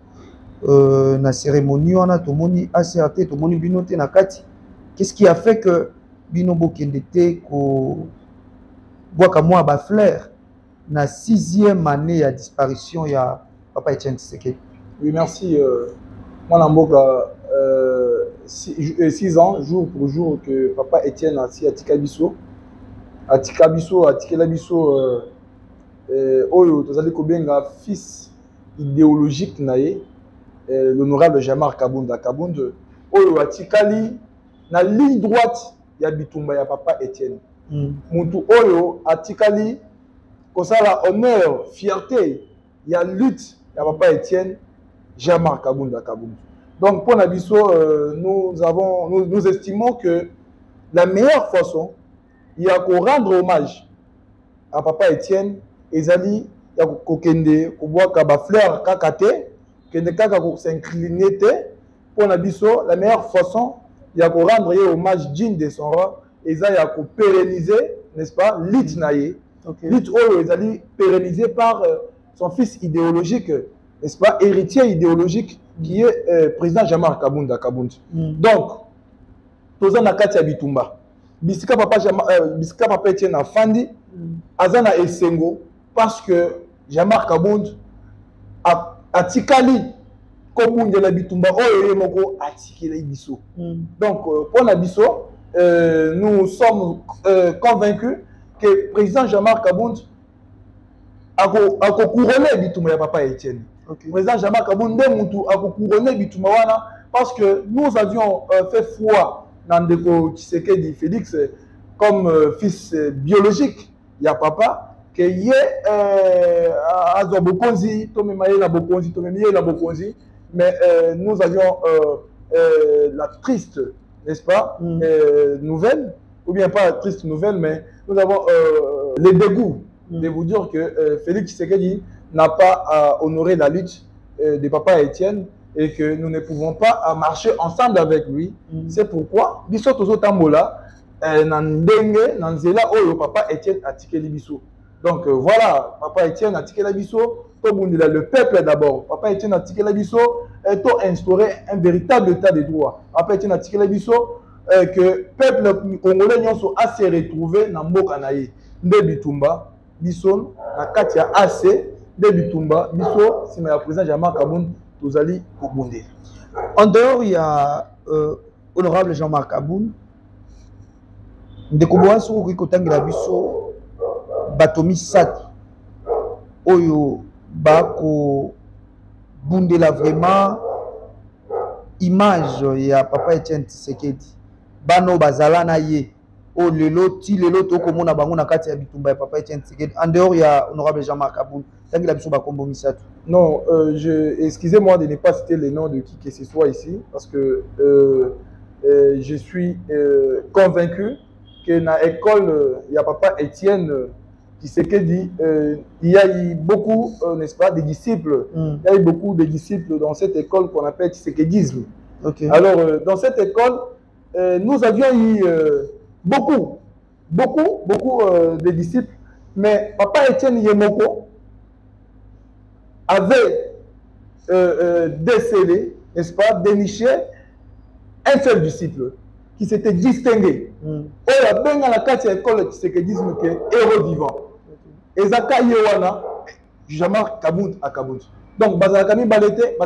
na cérémonie, on a tomoni ACRT, tomoni binote na kati. Qu'est-ce qui a fait que bino bokendete ko boaka moi ba fleur na 6e année ya disparition ya papa Etienne Tshisekedi? Oui, merci. Moi, Namboka, 6 ans, jour pour jour, que papa Etienne atika biso, atika la biso, oyo tozali kobenga fils idéologique naye, l'honorable Jean-Marc Kabund oyo atikali na ligne droite ya bitumba ya papa Etienne. Mutu oyo atikali kosala honneur, fierté ya lutte ya papa Etienne, Jean-Marc Kabund. Donc pour Nabiso, nous estimons que la meilleure façon il y a qu'on rendre hommage à papa Etienne ezali ya kokende kobwaka ba fleur kakate kende kaka ko s'incliner te pour na biso. La meilleure façon il y a qu'on rendre hommage digne de son rang eza ya ko pérenniser, n'est-ce pas, lit naye, lit oyo ezali pérennisé par son fils idéologique, n'est-ce pas, héritier idéologique qui est président Jean-Marc Kabund. Donc toza na kati ya bitumba bisika papa Etienne afandi azana esengo parce que Jean-Marc Kabund atikali kobundela bitumba oyo ye moko atikela biso. Donc pour na biso, nous sommes convaincus que le président Jean-Marc Kabund a couronné bitumba ya papa Etienne. Le président Jean-Marc Kabund a couronné bitumba wana parce que nous avions fait foi dans Ndeko Tshisekedi Félix comme fils biologique ya papa, que ye azo bokonzi to memaye na bokonzi to memaye na bokonzi, mais nous avions la triste, n'est-ce pas, nouvelle, ou bien pas la triste nouvelle, mais nous avons le dégoût de vous dire que Félix Tshisekedi n'a pas honoré la lutte de papa Etienne et que nous ne pouvons pas marcher ensemble avec lui. C'est pourquoi biso tozo tambola na ndenge na nzela oyo papa Etienne atikeli biso. Donc voilà, papa Etienne atikeli biso, to bundela le peuple d'abord. Papa Etienne atikeli biso to instaurer un véritable état de droit. Papa Etienne atikeli biso que peuple congolais nyonso a se retrouver na mboka na ye. Nde bitumba biso na kati ya AC, nde bitumba biso sima ya président Jean-Marc Kabund tozali kobundela. En dehors, il y a honorable Jean-Marc Kabund. Ndeko Boaz soki kotangela biso batomi sat oyo bako bundela vraiment image ya papa Etienne Tshisekedi. Bano bazala na ye o lelo ti lelo to komona bango na kati ya bitumba ya papa Etienne Tshisekedi. En dehors, il y a honorable Jean-Marc Kabund. Tangela biso bakombo misatu. Non, excusez-moi de ne pas citer les noms de qui que ce soit ici, parce que je suis convaincu que dans l'école, il y a papa Etienne Tshisekedi, il y a eu beaucoup, n'est-ce pas, de disciples. Il y a eu beaucoup de disciples dans cette école qu'on appelle Tshisekedisme. Alors, dans cette école, nous avions eu beaucoup de disciples, mais papa Etienne Yemoko avait décelé, n'est-ce pas, déniché un seul disciple qui s'était distingué. Et la benga la carte école Tshisekedisme qui est héros vivant. Et Zaka Yewana, Jean-Marc Kabund à Kabund. Donc, Bazalakami Balete,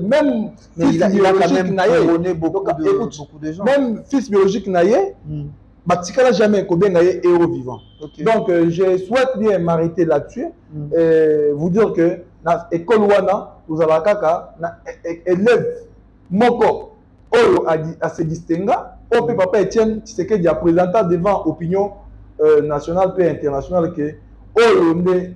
même fils biologique naïe, beaucoup de gens. Même fils biologique naïe, Batikala jamais Kobe naïe héros vivant. Donc, je souhaite bien m'arrêter là-dessus et vous dire que dans l'école Wana, nous avons élève Moko, Oyo a se distinguer, au papa Etienne Tshisekedi a présenté devant l'opinion nationale et internationale que Oyo est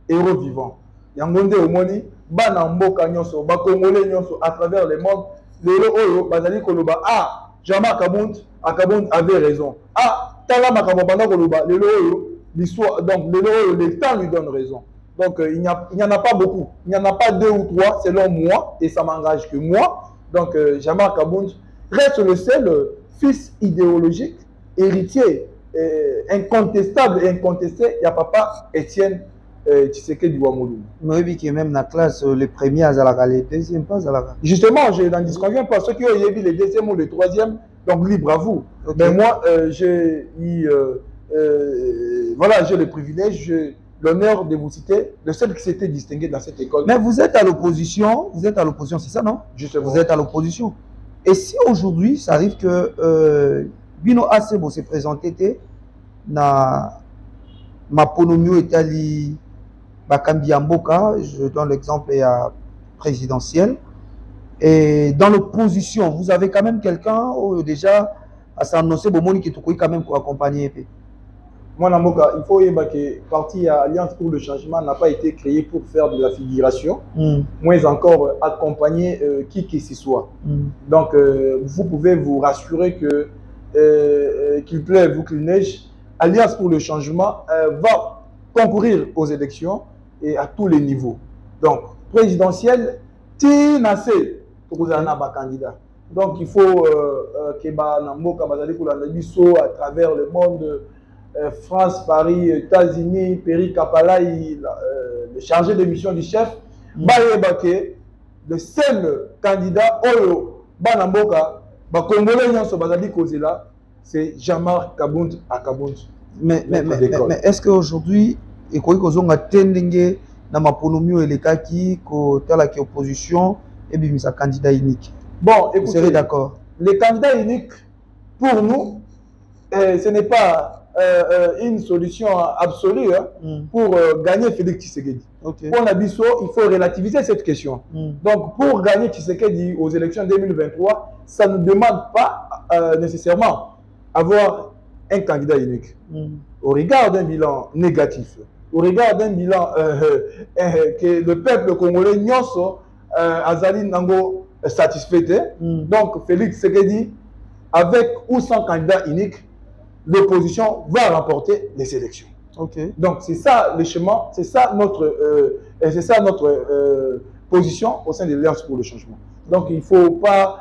héros vivant. yangonde omoni bana mboka nyonso ba congolais nyonso à travers le monde lelo oyo bazali koloba ah Jean-Marc Akabund avait raison ah tala makambo banda koloba lelo oyo l'histoire donc lelo oyo le temps lui donne raison donc il n'y en a pas beaucoup il n'y en a pas 2 ou 3 selon moi et ça m'engage que moi donc Jean-Marc Akabund reste le seul fils idéologique héritier incontestable et incontesté, il y a papa Étienne Tshisekedi Ouamouloum. Oui, qui est même dans la classe, le premier à Zalaga, le deuxième pas Zalaga. Justement, je n'en disconviens pas. Ceux qui ont vu le deuxième ou le troisième, donc libre à vous. Okay. Mais moi, j'ai eu, voilà, j'ai le privilège, l'honneur de vous citer, le seul qui s'était distingué dans cette école. Mais vous êtes à l'opposition, c'est ça, non? Justement. Vous êtes à l'opposition. Et si aujourd'hui, ça arrive que Bino Asebo s'est présenté na Maponomio Italie Bakambi Amboka, je donne l'exemple présidentiel. Et dans l'opposition, vous avez quand même quelqu'un déjà à s'annoncer, bon, qui est quand même pour accompagner. Moi, Namboka, il faut que le parti Alliance pour le changement n'a pas été créé pour faire de la figuration, moins encore accompagner qui que ce soit. Donc, vous pouvez vous rassurer que qu'il pleuve ou qu'il neige, Alliance pour le changement va concourir aux élections et à tous les niveaux. Donc, présidentielle, Tinasé, pour un candidat. Donc, il faut que Namboka à travers le monde, France, Paris, États-Unis, Péry Kapalaï, le chargé de mission du chef, le seul candidat, Banamboka, c'est Jean-Marc Akabund. Mais est-ce qu'aujourd'hui, il y a une opposition et bien un candidat unique? Bon, écoutez, vous serez d'accord? Les candidats uniques, pour nous, ce n'est pas une solution absolue pour gagner Félix Tshisekedi. Okay. Pour Nabiso, il faut relativiser cette question. Donc, pour gagner Tshisekedi aux élections 2023, ça ne demande pas nécessairement avoir un candidat unique. Au regard d'un bilan négatif, au regard d'un bilan que le peuple congolais Nyonso Azali Nango satisfait, donc Félix Tshisekedi, avec ou sans candidat unique, l'opposition va remporter les élections. Okay. Donc c'est ça le chemin, c'est ça notre position au sein de l'Alliance pour le changement. Donc il ne faut pas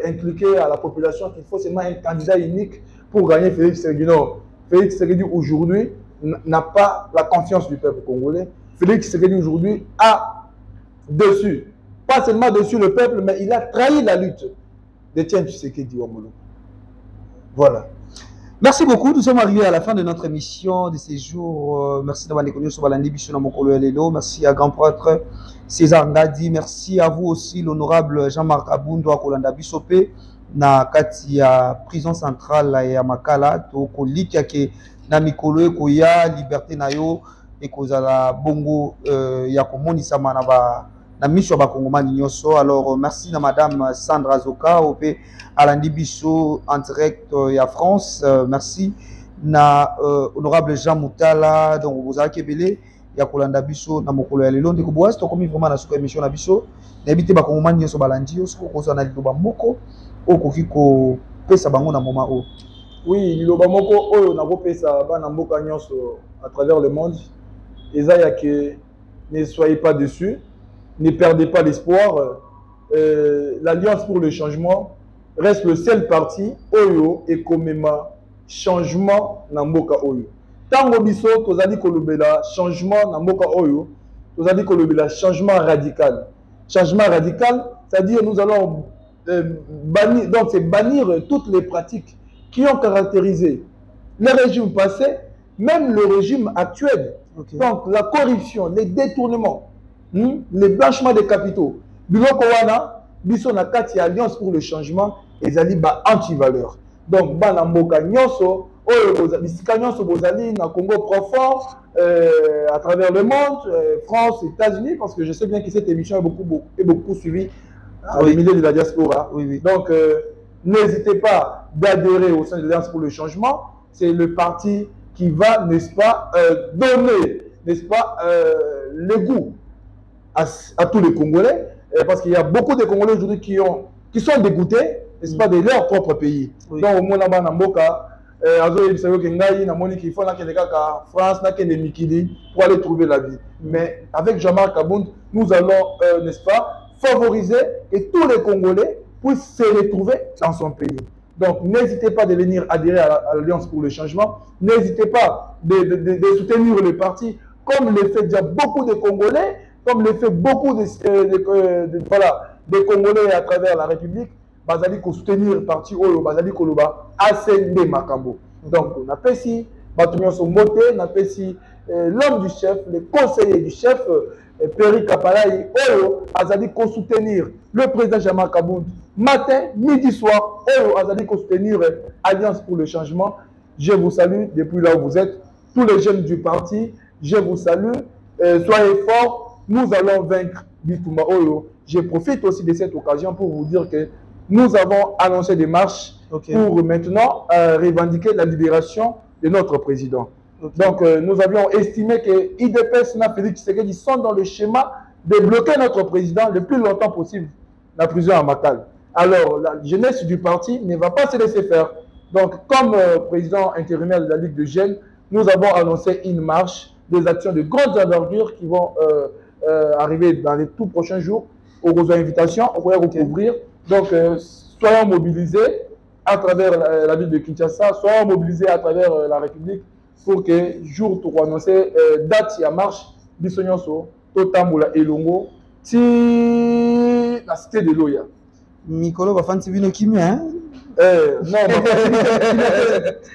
inculquer à la population qu'il faut seulement un candidat unique pour gagner Félix Tshisekedi. Non, Félix Tshisekedi aujourd'hui n'a pas la confiance du peuple congolais. Félix Tshisekedi aujourd'hui a dessus, pas seulement dessus le peuple, mais il a trahi la lutte d'Étienne Tshisekedi Ouamouloum. Voilà. Merci beaucoup. Nous sommes arrivés à la fin de notre émission de ces jours. Merci d'avoir connu sur Balandi Bissona Mokolo Elelo. Merci à grand prêtre César Ngadi. Merci à vous aussi, l'honorable Jean-Marc Abundu Akolanda Bissopé. Na kati ya prison centrale ya Makala to koliki ke na mikolo ko ya liberté na yo e kozala bongo ya komonisa mana ba na miso ba kongomani nyoso. Alors merci na madame Sandra Zoka opé Alandi Bisso en direct ya France. Merci na honorable Jean Moutala donc vous avez kebele ya kolanda biso na mokolo ya lelo ndeko boas to komi vraiment na suka émission na biso na ebité ba kongomani nyoso balandi yo soko ko na liloba moko okoki ko pesa bango na moment o. Oui, liloba moko oyo na ko pesa bana mboka nyonso à travers le monde. Ezaya que ne soyez pas déçus, ne perdez pas l'espoir. L'Alliance pour le changement reste le seul parti oyo et komema changement na mboka oyo. Tango biso tozali kolobela changement na mboka oyo, tozali kolobela changement radical. Changement radical, c'est-à-dire nous allons bannir, donc c'est bannir toutes les pratiques qui ont caractérisé le régime passé, même le régime actuel. Okay. Donc la corruption, les détournements, les blanchiments des capitaux. Biloko wana biso na kati Alliance pour le changement ezali ba anti-valeur. Donc bana mboka nyonso oyo bisika nyonso bozali na Congo profond à travers le monde, France, États-Unis, parce que je sais bien que cette émission est beaucoup suivie au milieu de la diaspora. Oui. Donc n'hésitez pas d'adhérer au sein de l'Alliance pour le changement. C'est le parti qui va, n'est-ce pas, donner n'est-ce pas, le goût à tous les Congolais, parce qu'il y a beaucoup de Congolais aujourd'hui qui sont dégoûtés, n'est-ce pas, de leur propre pays. Donc, au moins, là-bas, il faut France, pour aller trouver la vie. Mais avec Jean-Marc Kabound, nous allons, n'est-ce pas, favoriser et tous les Congolais puissent se retrouver dans son pays. Donc, n'hésitez pas de venir adhérer à l'Alliance pour le changement. N'hésitez pas de soutenir le parti, comme le fait déjà beaucoup de Congolais, comme le fait beaucoup de Congolais à travers la République. Bazali ko soutenir le parti Oyo, Bazali Koloba, ACND Makambo. Donc, on appelle ici, Batumyon Somote, on appelle ici l'homme du chef, le conseiller du chef, Péri Kapalaï, Oyo, Azali ko soutenir le président Jean-Marc Kabound, matin, midi, soir, Oyo, Azali ko soutenir Alliance pour le changement. Je vous salue depuis là où vous êtes, tous les jeunes du parti, je vous salue, soyez forts, nous allons vaincre Bitumba Oyo. Je profite aussi de cette occasion pour vous dire que nous avons annoncé des marches pour maintenant revendiquer la libération de notre président. Donc, nous avions estimé que IDPS et Félix Tshisekedi sont dans le schéma de bloquer notre président le plus longtemps possible, la prison à Makal. Alors, la jeunesse du parti ne va pas se laisser faire. Donc, comme président intérimaire de la Ligue de Jeunes, nous avons annoncé une marche, des actions de grande envergure qui vont arriver dans les tout prochains jours. Aux invitations, on pourrait recouvrir. Donc, soyons mobilisés à travers la ville de Kinshasa, soyons mobilisés à travers la République pour que, jour pour annoncer, date à marche, Bissonyonso, Totamboula et Longo, si la cité de Loya. Mikolo va faire un kimi, hein? Non,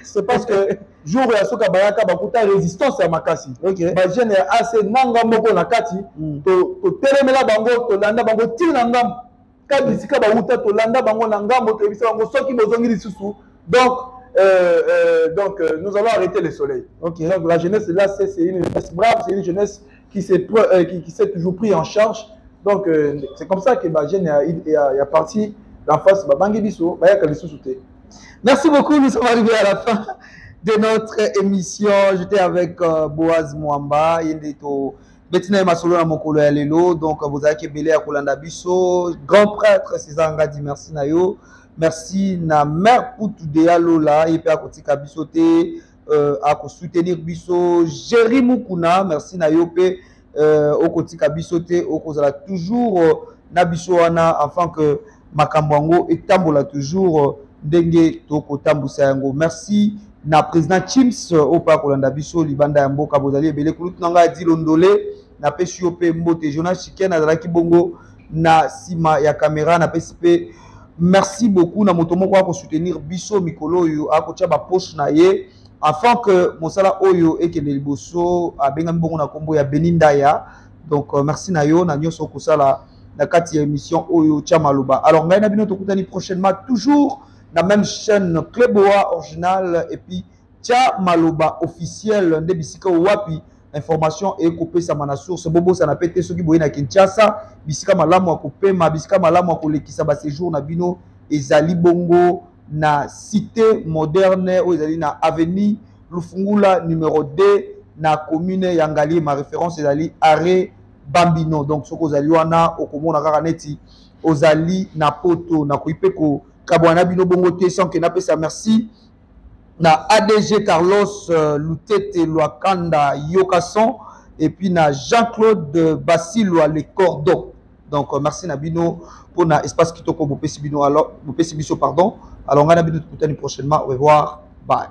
c'est parce que jour où il y a soka bayaka bakuta résistance à Makasi. Ok. Ba jeune assez nanga moko na kati, to telemela bango to landa bango tinangam. Kabisika ba uta to landa bango na ngambo to bisa bango soki bozongi lisusu. Donc nous allons arrêter le soleil. Okay. Donc la jeunesse là c'est une jeunesse brave, c'est une jeunesse qui s'est toujours pris en charge. Donc c'est comme ça que ma jeune a parti d'en face Babangi Biso, Bayaka Lisusu. Merci beaucoup, nous sommes arrivés à la fin de notre émission. J'étais avec Boaz Mwamba, il est au Betina Masolo na Mokolo ya Lelo, donc vous avez Kebele à Kolanda Biso, grand prêtre César Ngadi, merci Nayo. Merci na mère Poutou de Alola, et puis à Kotika Bisoté, à soutenir Biso, Jerry Mukuna, merci Nayo, pe au Kotika Bisoté, au Kozala toujours na Biso wana, afin que Makambwango et Tambola toujours Dengue Toko Tambusa Yango. Merci na président Chims au Parc Kolanda Biso, Libanda Yamboka, Bozali, Bele Kulut Nanga Dilondole, na Pessiope Mbote, Jonas Chiken, na Zalaki Bongo, na Sima ya caméra, na PSP. Merci beaucoup na motomo pour soutenir Biso Mikolo yo a kocha ba poche na ye afin que mosala oyo ekende liboso a benga mbongo na kombo ya Benindaya. Donc merci na yo na nyoso kosala na kati ya émission oyo Chamaloba. Alors ngai na bino tokutani prochainement toujours na même chaîne Kleboa original et puis Chamaloba officiel nde bisika wapi. Information et coupé sa mana source bobo ça n'a pété ceux qui boye na Kinshasa bisika malamu à couper ma bisika malamu à kolekisa ba séjour na bino ezali bongo na cité moderne ou ezali na avenue Lufungula numéro 2 na commune Yangali ma référence ezali arrêt Bambino. Donc ce kozali wana okomona kaka neti ozali na poto na koipeko kabwana bino bongo te sans que na pesa merci na ADG Carlos Lutete Luakanda Yokason et puis na Jean-Claude Basilwa Le Cordon. Donc merci Nabino pour na espace kitoko bopesi bino alors bopesi biso pardon. Alors on va nabino tout prochainement. Au revoir. Bye.